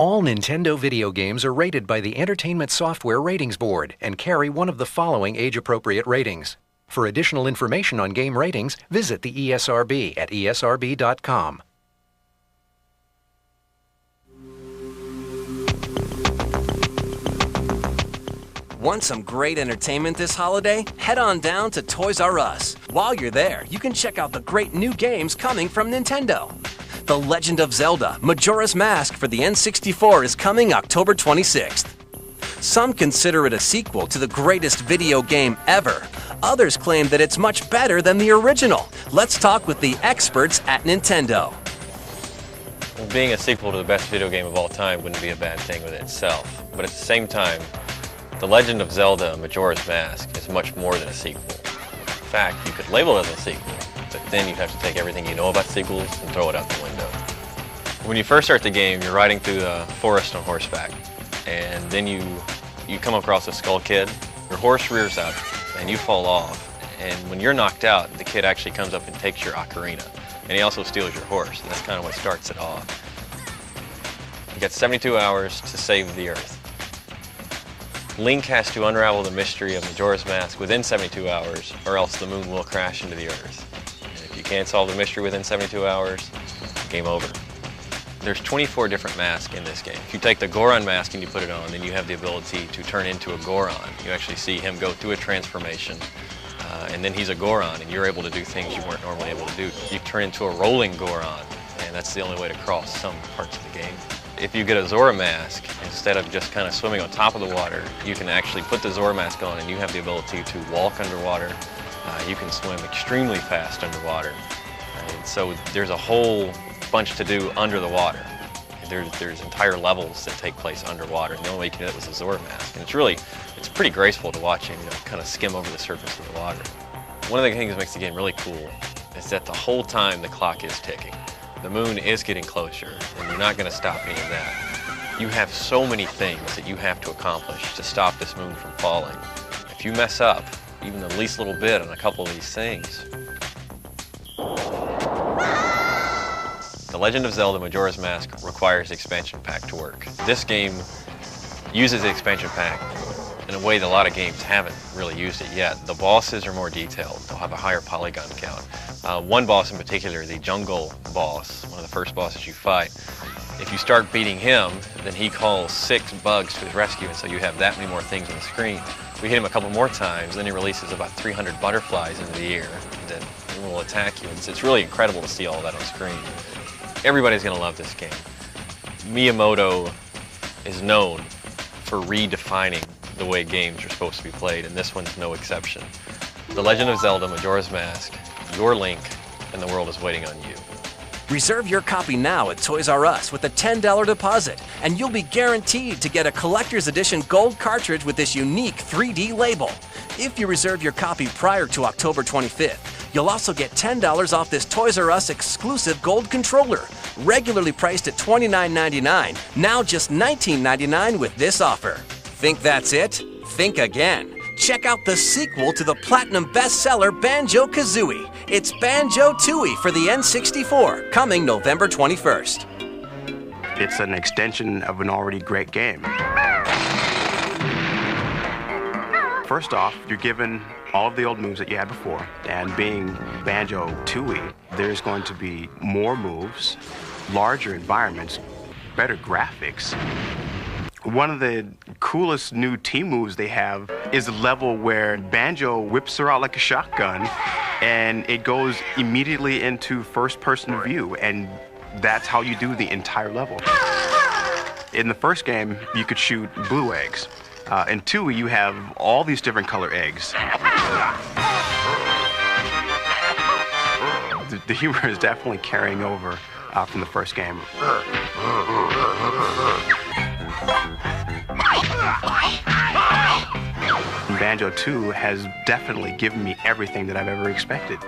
All Nintendo video games are rated by the Entertainment Software Ratings Board and carry one of the following age-appropriate ratings. For additional information on game ratings, visit the ESRB at esrb.com. Want some great entertainment this holiday? Head on down to Toys R Us. While you're there, you can check out the great new games coming from Nintendo. The Legend of Zelda, Majora's Mask for the N64 is coming October 26th. Some consider it a sequel to the greatest video game ever. Others claim that it's much better than the original. Let's talk with the experts at Nintendo. Being a sequel to the best video game of all time wouldn't be a bad thing within itself, but at the same time, The Legend of Zelda, Majora's Mask is much more than a sequel. In fact, you could label it as a sequel, but then you have to take everything you know about sequels and throw it out the window. When you first start the game, you're riding through the forest on horseback, and then you come across a skull kid, your horse rears up, and you fall off. And when you're knocked out, the kid actually comes up and takes your ocarina, and he also steals your horse, and that's kind of what starts it off. You got 72 hours to save the Earth. Link has to unravel the mystery of Majora's Mask within 72 hours, or else the moon will crash into the Earth. And if you can't solve the mystery within 72 hours, game over. There's 24 different masks in this game. If you take the Goron mask and you put it on, then you have the ability to turn into a Goron. You actually see him go through a transformation, and then he's a Goron, and you're able to do things you weren't normally able to do. You turn into a rolling Goron, and that's the only way to cross some parts of the game. If you get a Zora mask, instead of just kind of swimming on top of the water, you can actually put the Zora mask on and you have the ability to walk underwater. You can swim extremely fast underwater. And so there's a whole bunch to do under the water. There's entire levels that take place underwater, and the only way you can do that was a Zora mask. And it's pretty graceful to watch him, kind of skim over the surface of the water. One of the things that makes the game really cool is that the whole time the clock is ticking. The moon is getting closer, and you're not going to stop any of that. You have so many things that you have to accomplish to stop this moon from falling. If you mess up even the least little bit on a couple of these things. The Legend of Zelda Majora's Mask requires the expansion pack to work. This game uses the expansion pack in a way that a lot of games haven't really used it yet. The bosses are more detailed. They'll have a higher polygon count. One boss in particular, the jungle boss, one of the first bosses you fight, if you start beating him, then he calls 6 bugs to his rescue, and so you have that many more things on the screen. We hit him a couple more times, then he releases about 300 butterflies into the air that will attack you. It's really incredible to see all that on screen. Everybody's going to love this game. Miyamoto is known for redefining the way games are supposed to be played, and this one's no exception. The Legend of Zelda Majora's Mask, your Link, and the world is waiting on you. Reserve your copy now at Toys R Us with a $10 deposit, and you'll be guaranteed to get a collector's edition gold cartridge with this unique 3D label. If you reserve your copy prior to October 25th, you'll also get $10 off this Toys R Us exclusive gold controller, regularly priced at $29.99, now just $19.99 with this offer. Think that's it? Think again. Check out the sequel to the platinum bestseller Banjo-Kazooie. It's Banjo-Tooie for the N64, coming November 21st. It's an extension of an already great game. First off, you're given all of the old moves that you had before, and being Banjo-Tooie, there's going to be more moves, larger environments, better graphics. One of the coolest new team moves they have is a level where Banjo whips her out like a shotgun, and it goes immediately into first-person view, and that's how you do the entire level. In the first game, you could shoot blue eggs. In 2, you have all these different color eggs. The humor is definitely carrying over from the first game. Banjo 2 has definitely given me everything that I've ever expected.